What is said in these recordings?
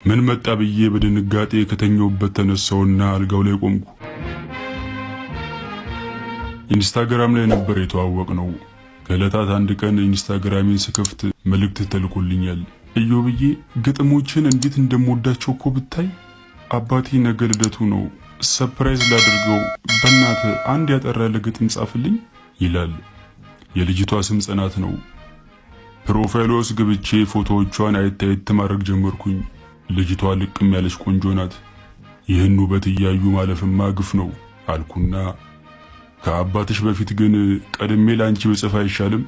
ምን መጣ ብዬ በድንጋጤ ከተኛውበት ተነሳውና አልጋው ላይ ቆምኩ። ኢንስታግራም ላይ ነበር የተዋወቅነው። ከዕለታት አንድ ቀን ኢንስታግራሜን ስከፍት መልእክት ተልኮልኛል። እዮብዬ ግጥሞችን እንዴት እንደምወዳቸው እኮ ብታይ። አባቴ ነገ ልደቱ ነው፣ ሰርፕራይዝ ላድርገው፣ በእናት አንድ ያጠራ ያለ ግጥም ጻፍልኝ ይላል። የልጅቷ ስም ጽናት ነው። ፕሮፋይሏ ውስጥ ገብቼ ፎቶዎቿን አየት ማድረግ ጀመርኩኝ። ልጅቷ ልቅም ያለች ቆንጆ ናት። ይህን ውበት እያዩ ማለፍማ ግፍ ነው አልኩና ከአባትሽ በፊት ግን ቀድሜ ላንቺ ብጽፍ አይሻልም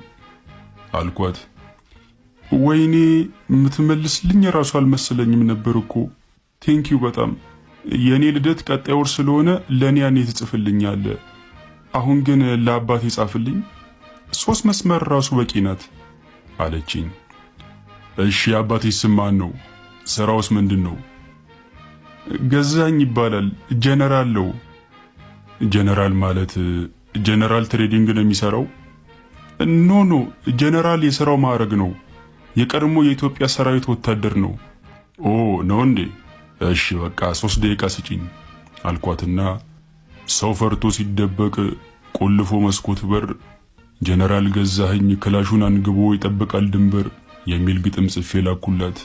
አልኳት። ወይኔ የምትመልስልኝ ራሱ አልመሰለኝም ነበር እኮ። ቴንኪው በጣም። የኔ ልደት ቀጣይ ወር ስለሆነ ለኔ ያኔ ትጽፍልኛለህ። አሁን ግን ለአባቴ ጻፍልኝ፣ 3 መስመር ራሱ በቂ ናት አለችኝ። እሺ አባቴ ስም ማን ነው? ስራውስ ምንድነው? ገዛኝ ይባላል። ጀነራል ነው። ጀነራል ማለት ጀነራል ትሬዲንግ ነው የሚሰራው? ኖ ጀነራል የሥራው ማዕረግ ነው። የቀድሞ የኢትዮጵያ ሰራዊት ወታደር ነው። ኦ ነው እንዴ? እሺ በቃ 3 ደቂቃ ስጪኝ አልኳትና ሰው ፈርቶ ሲደበቅ ቆልፎ መስኮት በር ጀነራል ገዛኸኝ ክላሹን አንግቦ ይጠብቃል ድንበር የሚል ግጥም ጽፌ ላኩላት።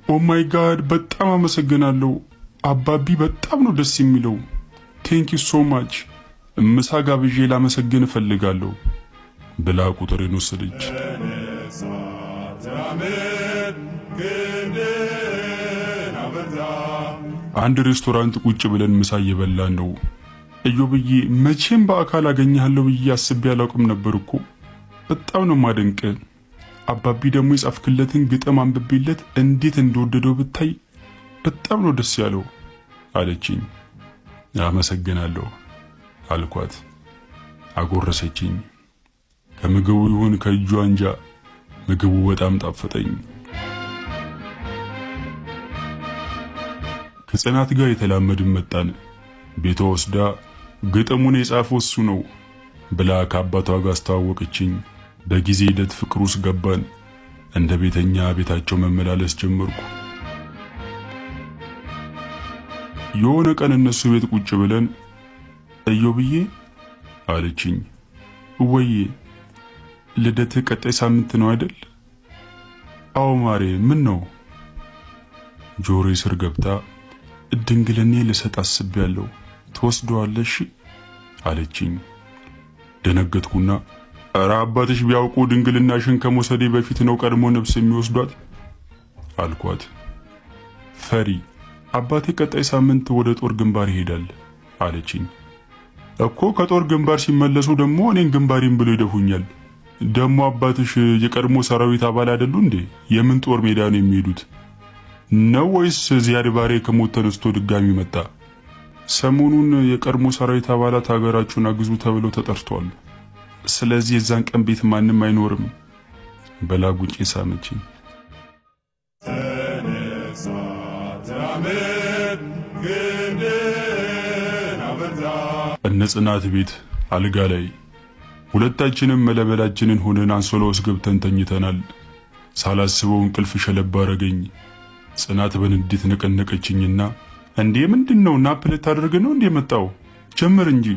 ኦ ማይ ጋድ በጣም አመሰግናለሁ አባቢ፣ በጣም ነው ደስ የሚለው። ቴንክ ዩ ሶ ማች። ምሳ ጋብዤ ላመሰግን እፈልጋለሁ ብላ ቁጥሬን ወሰደች። አንድ ሬስቶራንት ቁጭ ብለን ምሳ እየበላን ነው። እዮብዬ መቼም በአካል አገኘሃለሁ ብዬ አስቤ አላውቅም ነበር እኮ። በጣም ነው ማደንቅ። አባቢ ደግሞ የጻፍክለትን ግጥም አንብቤለት እንዴት እንደወደደው ብታይ። በጣም ነው ደስ ያለው አለችኝ። አመሰግናለሁ አልኳት። አጎረሰችኝ። ከምግቡ ይሁን ከእጇ እንጃ ምግቡ በጣም ጣፈጠኝ። ከጽናት ጋር የተላመድን መጣን። ቤቷ ወስዳ ግጥሙን የጻፈው እሱ ነው ብላ ከአባቷ ጋር አስተዋወቀችኝ። በጊዜ ሂደት ፍቅር ውስጥ ገባን። እንደ ቤተኛ ቤታቸው መመላለስ ጀመርኩ። የሆነ ቀን እነሱ ቤት ቁጭ ብለን እዮብዬ አለችኝ። ወዬ ልደት ቀጣይ ሳምንት ነው አይደል? አዎ ማሬ፣ ምን ነው? ጆሮዬ ስር ገብታ ድንግልኔ ልሰጥ አስቤያለሁ፣ ትወስደዋለሽ አለችኝ። ደነገጥኩና ኧረ አባትሽ ቢያውቁ ድንግልናሽን ከመውሰዴ በፊት ነው ቀድሞ ነፍስ የሚወስዷት አልኳት። ፈሪ አባቴ ቀጣይ ሳምንት ወደ ጦር ግንባር ይሄዳል አለችኝ። እኮ ከጦር ግንባር ሲመለሱ ደግሞ እኔን ግንባሪን ብሎ ይደፉኛል። ደግሞ አባትሽ የቀድሞ ሰራዊት አባል አይደሉ እንዴ? የምን ጦር ሜዳ ነው የሚሄዱት? ነው ወይስ ዚያድ ባሬ ከሞት ተነስቶ ድጋሚ መጣ? ሰሞኑን የቀድሞ ሰራዊት አባላት ሀገራችሁን አግዙ ተብለው ተጠርቷል። ስለዚህ የዛን ቀን ቤት ማንም አይኖርም በላ ጉንጬ ሳመችኝ። እነ ጽናት ቤት አልጋ ላይ ሁለታችንም መለበላችንን ሆነን አንሶላ ውስጥ ገብተን ተኝተናል። ሳላስበው እንቅልፍ ሸለብ አረገኝ። ጽናት በንዴት ነቀነቀችኝና እንዴ ምንድነው? ናፕ ልታደርግ ነው እንዴ መጣው? ጀምር እንጂ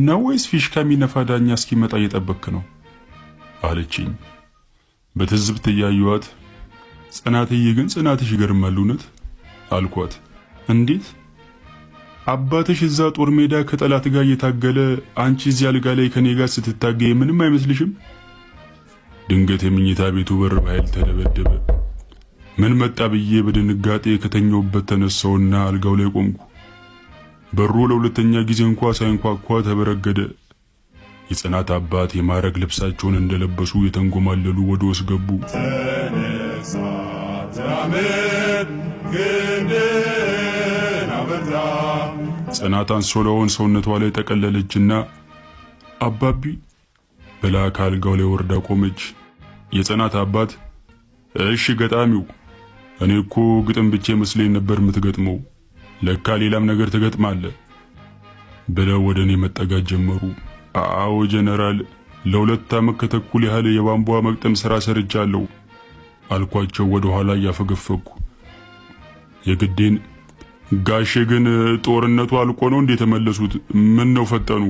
ነው ወይስ ፊሽካ የሚነፋ ዳኛ እስኪመጣ እየጠበክ ነው አለችኝ። በትዝብት እያየኋት ጽናትዬ ግን ጽናትሽ ይገርማል እውነት አልኳት። እንዴት? አባትሽ እዛ ጦር ሜዳ ከጠላት ጋር እየታገለ አንቺ እዚህ አልጋ ላይ ከኔ ጋር ስትታገይ ምንም አይመስልሽም? ድንገት የምኝታ ቤቱ በር በኃይል ተደበደበ። ምን መጣ ብዬ በድንጋጤ ከተኛውበት ተነሳውና አልጋው ላይ ቆምኩ። በሩ ለሁለተኛ ጊዜ እንኳን ሳይንኳኳ ተበረገደ። የጽናት አባት የማረግ ልብሳቸውን እንደለበሱ የተንጎማለሉ ወደ ውስጥ ገቡ። ጽናት አንሶላውን ሰውነቷ ላይ ጠቀለለችና አባቢ ብላ ከአልጋው ላይ ወርዳ ቆመች። የጽናት አባት እሺ ገጣሚው፣ እኔ እኮ ግጥም ብቻ መስለኝ ነበር የምትገጥመው፣ ለካ ሌላም ነገር ትገጥማለህ ብለው ወደ እኔ መጠጋት ጀመሩ። አዎ ጀነራል፣ ለ2 ዓመት ከተኩል ያህል የቧንቧ መቅጠም ሥራ ሰርቻለሁ አልኳቸው ወደ ኋላ እያፈገፈኩ። የግዴን ጋሼ ግን ጦርነቱ አልቆ ነው እንዴ ተመለሱት? ምን ነው ፈጠኑ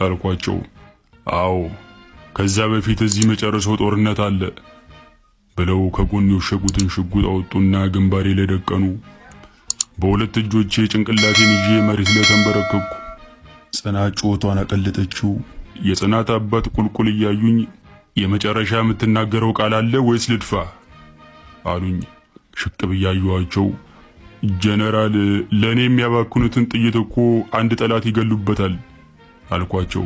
አልኳቸው። አዎ ከዛ በፊት እዚህ መጨረሻው ጦርነት አለ ብለው ከጎን የወሸጉትን ሽጉጥ አወጡና ግንባሬ ላይ ደቀኑ። በሁለት እጆቼ ጭንቅላቴን ይዤ መሬት ላይ ተንበረከኩ። ጽናት ጮቷን አቀለጠችው። የጽናት አባት ቁልቁል እያዩኝ የመጨረሻ የምትናገረው ቃል አለ ወይስ ልድፋ አሉኝ። ሽቅብ እያዩዋቸው ጀነራል ለኔ የሚያባክኑትን ጥይት እኮ አንድ ጠላት ይገሉበታል አልኳቸው።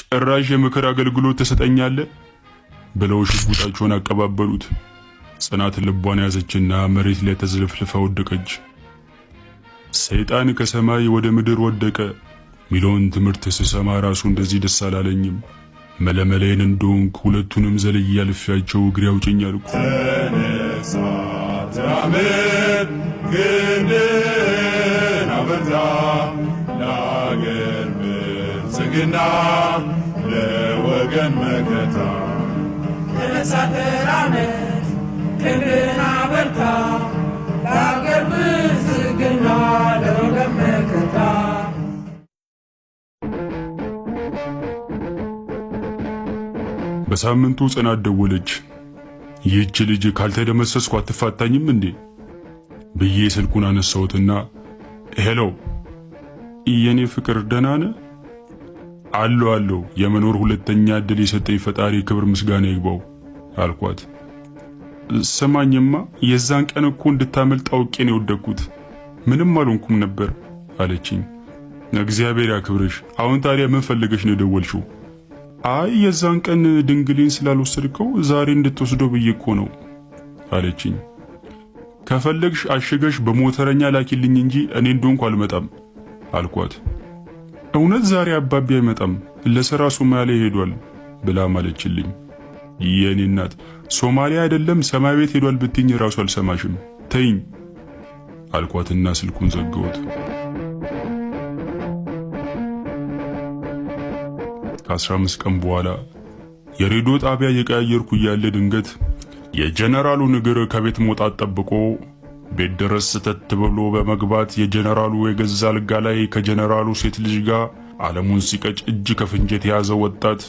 ጭራሽ የምክር አገልግሎት ተሰጠኛለህ ብለው ሽጉጣቸውን አቀባበሉት። ጽናት ልቧን ያዘችና መሬት ላይ ተዝለፍልፋ ወደቀች። ሰይጣን ከሰማይ ወደ ምድር ወደቀ ሚለውን ትምህርት ስሰማ ራሱ እንደዚህ ደስ አላለኝም። መለመሌን እንደሆንኩ ሁለቱንም ዘልዬ አልፌያቸው እግሬ አውጭኝ አልኩ። ተነሳ ተራመድ ክንድህን አበርታ ለአገር ብልጽግና ለወገን መከታ። ተነሳ ተራመድ ክንድህን አበርታ ለአገር ብልጽግና ለወገን መከታ። በሳምንቱ ጽናት ደወለች። ይህች ልጅ ካልተደመሰስኩ አትፋታኝም እንዴ ብዬ ስልኩን አነሳሁትና ሄሎ የኔ ፍቅር ደህና ነህ? አለሁ የመኖር ሁለተኛ እድል የሰጠኝ ፈጣሪ ክብር ምስጋና ይግባው አልኳት። ሰማኝማ የዛን ቀን እኮ እንድታመልጥ አውቄ ነው የወደኩት፣ ምንም አልሆንኩም ነበር አለችኝ። እግዚአብሔር ያክብርሽ። አሁን ታዲያ ምን ፈልገሽ ነው የደወልሽው? አይ የዛን ቀን ድንግሌን ስላልወሰድከው ዛሬ እንድትወስደው ብዬ እኮ ነው አለችኝ። ከፈለግሽ አሽገሽ በሞተረኛ ላኪልኝ እንጂ እኔ እንደሆንኩ አልመጣም አልኳት። እውነት ዛሬ አባቢ አይመጣም ለሥራ ሶማሊያ ሄዷል ብላ ማለችልኝ። የኔ እናት ሶማሊያ አይደለም ሰማይ ቤት ሄዷል ብትኝ ራሱ አልሰማሽም ተይኝ አልኳትና ስልኩን ዘጋሁት። ከ15 ቀን በኋላ የሬዲዮ ጣቢያ የቀያየርኩ እያለ ድንገት የጀነራሉ ንግር ከቤት መውጣት ጠብቆ ቤት ድረስ ስተት ብሎ በመግባት የጀነራሉ የገዛ አልጋ ላይ ከጀነራሉ ሴት ልጅ ጋር ዓለሙን ሲቀጭ እጅ ከፍንጅ የተያዘው ወጣት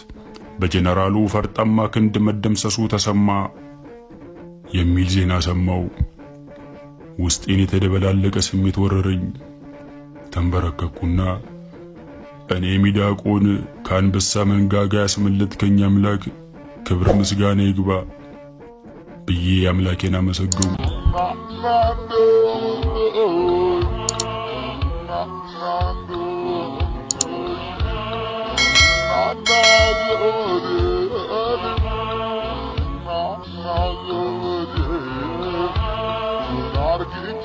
በጀነራሉ ፈርጣማ ክንድ መደምሰሱ ተሰማ የሚል ዜና ሰማው። ውስጤን የተደበላለቀ ስሜት ወረረኝ። ተንበረከኩና እኔ ሚዳቆን ከአንበሳ መንጋጋ ያስመለጥከኝ አምላክ ክብር ምስጋና ይግባ ብዬ አምላኬን አመሰገንኩ። Nargile